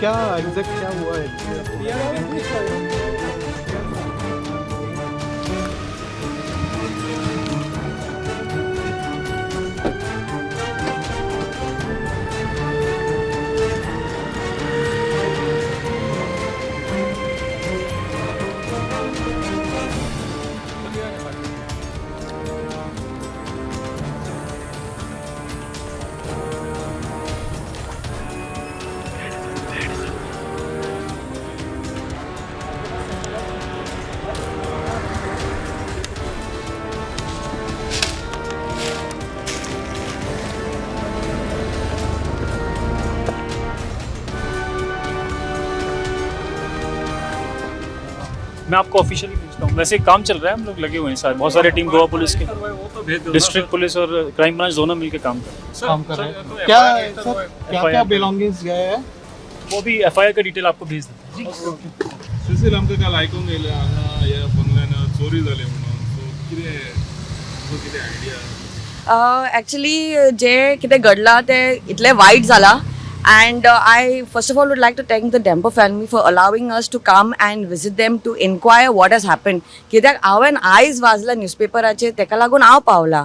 क्या एग्जैक्ट क्या हुआ है? मैं आपको ऑफिशियली भेजता हूँ। वैसे काम चल रहा है, हम लोग लगे हुए हैं सारे, बहुत सारे टीम गोवा पुलिस के, डिस्ट्रिक्ट पुलिस और क्राइम ब्रांच दोनों मिलकर काम कर रहे हैं। क्या सर क्या बिलोंगिंग्स गए हैं? वो भी एफआईआर का डिटेल आपको भेज देते हैं। सुशील आमकां काल आयकूंक येयलें हांगा ह्या बंगल्यान चोरी जाली म्हणून, सो कितें आयडिया? एक्चुअली जे कितें घडलां तें इतलें वायट जालां. And I first of all would like to thank the Dempo family for allowing us to come and visit them to inquire what has happened. कित्याक हांवें आयज वाचला न्यूजपेपराचेर, तेका लागून हांव पावलां.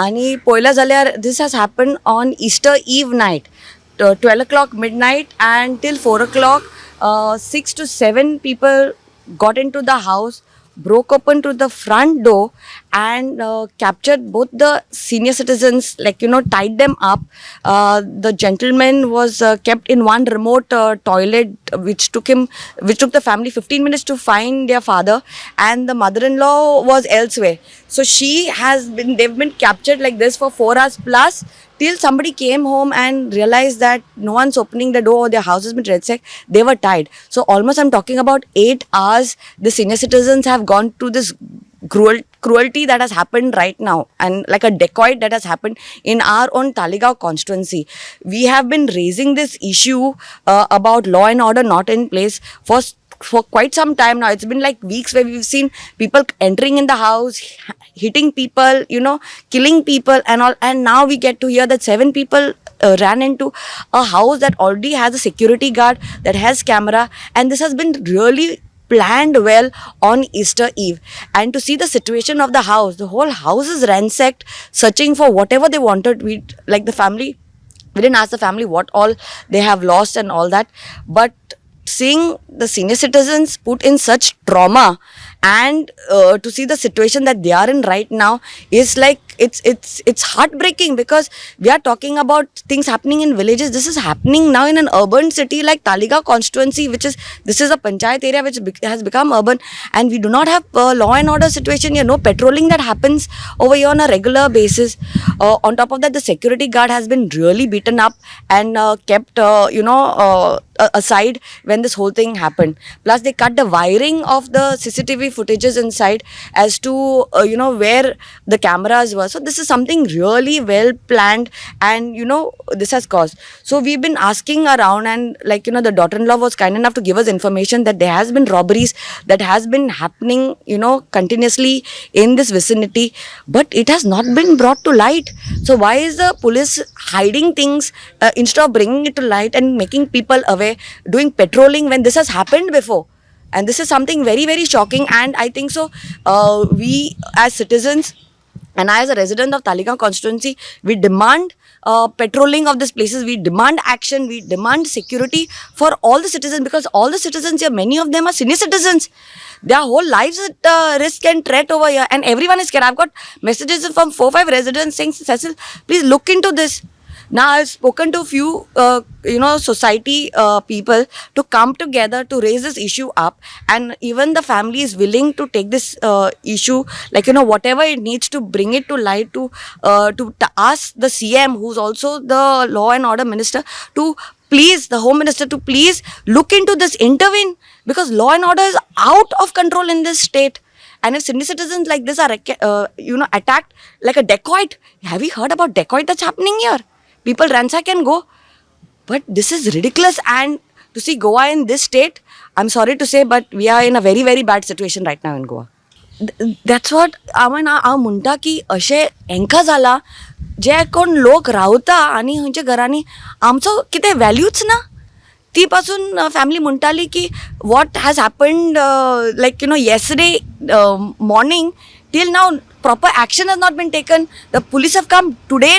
आनी पळयलें जाल्यार this has happened on Easter Eve night, 12 o'clock midnight, and till 4 o'clock, 6 to 7 people got into the house, broke open to the front door and captured both the senior citizens, tied them up. The gentleman was kept in one remote toilet, which took the family 15 minutes to find their father, and the mother-in-law was elsewhere. So they've been captured like this for 4 hours plus, till somebody came home and realized that no one's opening the door, their house has been ransacked. They were tied. So almost I'm talking about 8 hours the senior citizens have gone to this cruelty that has happened right now, and like a dacoit that has happened in our own Talegaon constituency. We have been raising this issue about law and order not in place for quite some time now. It's been like weeks where we've seen people entering in the house, hitting people, killing people and all. And now we get to hear that 7 people ran into a house that already has a security guard, that has camera, and this has been really planned well on Easter Eve. And to see the situation of the whole house is ransacked, searching for whatever they wanted. We didn't ask the family what all they have lost and all that, but seeing the senior citizens put in such trauma, and to see the situation that they are in right now is like it's heartbreaking, because we are talking about things happening in villages. This is happening now in an urban city like Talegaon constituency, this is a panchayat area which has become urban, and we do not have law and order situation here. No patrolling that happens over here on a regular basis. On top of that, the security guard has been really beaten up and kept aside when this whole thing happened. Plus they cut the wiring of the CCTV footages inside as to where the cameras were. So this is something really well planned, and this has caused. So we've been asking around, and the daughter-in-law was kind enough to give us information that there has been robberies that has been happening continuously in this vicinity, but it has not been brought to light. So why is the police hiding things instead of bringing it to light and making people aware, doing patrolling when this has happened before? And this is something very, very shocking. And I think so we as citizens, and I as a resident of Talegaon constituency, we demand patrolling of these places, we demand action, we demand security for all the citizens, because all the citizens here, many of them are senior citizens. Their whole lives at risk and threat over here, and everyone is scared. I've got messages from 4-5 residents saying, Cecil, please look into this. Now I've spoken to few society people to come together to raise this issue up, and even the family is willing to take this issue, like whatever it needs to bring it to light, to ask the CM, who's also the law and order minister, to please, the home minister, to please look into this, intervene, because law and order is out of control in this state. And if senior citizens like this are attacked like a dacoit, have you heard about dacoit that's happening here? People ransack and go. But this is ridiculous. And to see Goa in this state, I'm sorry to say, but we are in a very, very bad situation right now in Goa. That's what हांव म्हणटा की अशें हांकां जाला जे कोण लोक रावता आनी खंयच्या घरांनी आमचो कितें वॅल्यूच ना. ती पासून फॅमिली म्हणटाली की what has happened like yesterday morning till now proper action has not been taken. The police have come today.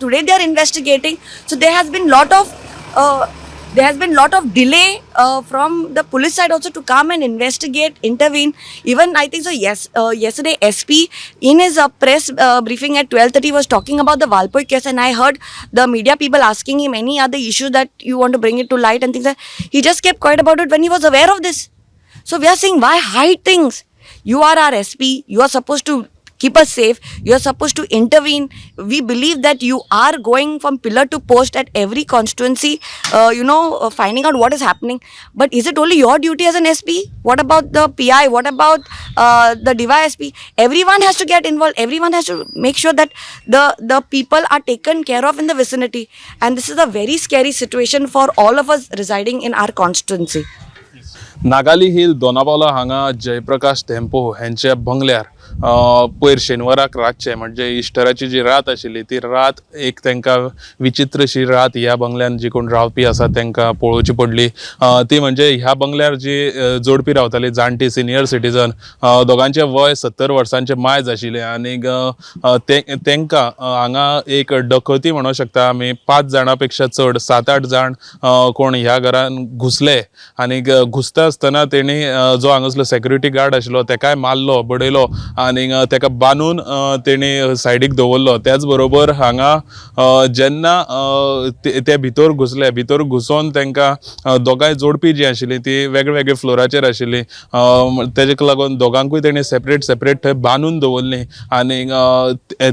Today they are investigating. So there has been lot of delay from the police side also to come and investigate, intervene. Even I think so. Yes, yesterday SP in his press briefing at 12:30 was talking about the Valpur case, and I heard the media people asking him any other issue that you want to bring it to light and things like that. He just kept quiet about it when he was aware of this. So we are saying, why hide things? You are our SP. You are supposed to keep us safe. You are supposed to intervene. We believe that you are going from pillar to post at every constituency, finding out what is happening. But is it only your duty as an SP? What about the PI? What about the DYSP? Everyone has to get involved. Everyone has to make sure that the people are taken care of in the vicinity. And this is a very scary situation for all of us residing in our constituency. नागाली हिल दोना पावला हांगा जयप्रकाश धेंपो हेंच्या बंगल्यार पयर शेनवाराक रातचे म्हणजे इस्टराची जी रात आशिल्ली ती रात एक तांकां विचित्रशी रात ह्या बंगल्यान जी कोण रावपी आसा तांकां पळोवची पडली. ती म्हणजे ह्या बंगल्यार जी जोडपी रावताली जाणटी सिनियर सिटीजन, दोगांचे वय 70 वर्सांचे मायज आशिल्ले आनी तांकां हांगा एक डकती म्हणूं शकता आमी 5 जाणां पेक्षा चड 7-8 जाण कोण ह्या घरान घुसले आनी घुसता आसतना तेणी जो हांगासलो सेक्युरिटी गार्ड आशिल्लो ताकाय मारलो, बडयलो आनी ताका बांदून तेणी सायडीक दवरलो. त्याच बरोबर हांगा जेन्ना ते भितर घुसले, भितर घुसोन तांकां दोगांय जोडपी जी आशिल्ली ती वेगळे वेगळे फ्लोराचेर आशिल्ली, तेजेक लागून दोगांकूय तेणी सेपरेट थंय बांदून दवरली आनी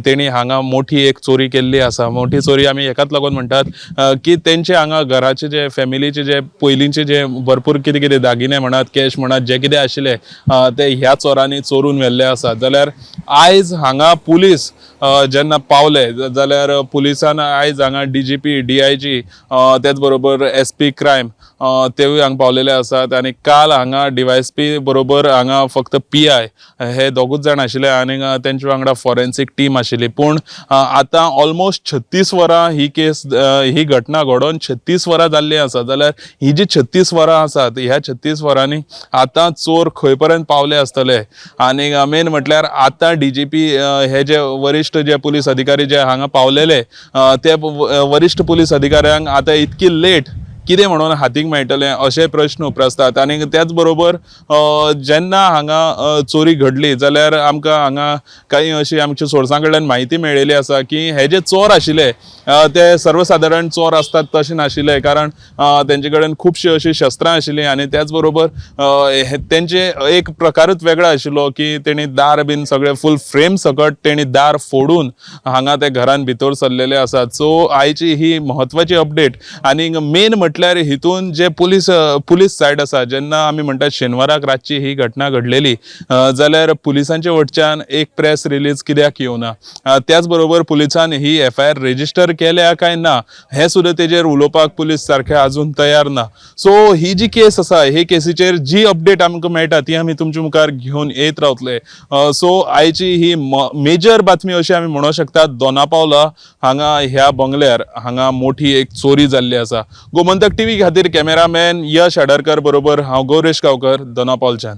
तेणी हांगा मोठी एक चोरी केल्ली आसा. मोठी चोरी आमी हेकाच लागून म्हणटात की तेंचे हांगा घराचे जे फॅमिलीचे जे पयलींचे जे भरपूर कितें कितें दागिने म्हणत, कॅश म्हणत, जे कितें आशिल्ले ते ह्या चोरांनी चोरून व्हेल्ले आसा. जाल्यार आयज हांगा पुलीस जेन्ना पावले जाल्यार पुलिसान आयज हांगा DGP, DIG त्याच बरोबर SP क्रायम तेवूय हांगा पावलेले आसात आनी काल हांगा DYSP बरोबर हांगा फक्त PI हे दोगूच जाण आशिल्ले आनी तेंचे वांगडा फॉरेन्सीक टीम आशिल्ली. पूण आतां ऑलमोस्ट 36 वरां ही घटना घडोवन 36 वरां जाल्ली आसा. जाल्यार ही जी 36 वरां आसात ह्या 36 वरांनी आतां चोर खंय पर्यंत पावले आसतले आनी मेन म्हटल्यार आतां DGP हे जे वरिश्ठ जे पुलीस अधिकारी जे हांगा पावलेले ते वरिश्ठ पुलीस अधिकाऱ्यांक आतां इतकी लेट कितें म्हणून हातीक मेळटलें अशे प्रश्न उप्रासतात. आनी त्याच बरोबर जेन्ना हांगा चोरी घडली जाल्यार आमकां हांगा काही अशी आमच्या सोर्सां कडल्यान म्हायती मेळिल्ली आसा की हे जे चोर आशिल्ले ते सर्वसाधारण चोर असतात तशें नाशिल्ले, कारण तेंचे कडेन खुबशी अशी शस्त्रां आशिल्लीं आनी त्याच बरोबर तेंचे एक प्रकारूच वेगळो आशिल्लो की तेणी दार बीन सगळे फूल फ्रेम सकट तेणी दार फोडून हांगा ते घरान भितर सरलेले आसात. सो आयची ही म्हत्वाची अपडेट. आनी मेन म्हटल्यार हितून जे पुलीस सायड आसा, जेन्ना आमी म्हणटात शेनवाराक रातची ही घटना घडलेली जाल्यार पुलिसांचे वटच्यान एक प्रेस रिलीज कित्याक येवना, त्याच बरोबर पुलिसान ही FIR रेजिस्टर केल्या काय ना हे सुद्धा तेजेर उलोवपाक पुलीस सारखे अजून तयार ना. सो ही जी केस आसा हे केसीचेर जी अपडेट आमकां मेळटा ती आमी तुमच्या मुखार घेवन येत रावतले. सो आयची ही मेजर बातमी अशी आमी म्हणूं शकतात, दोना पावला हांगा ह्या बंगल्यार हांगा मोठी एक चोरी जाल्ली आसा. गोमंतक TV खातीर कॅमेरामॅन यश आडरकर बरोबर हांव गौरेश गांवकर, दोना पावलच्यान.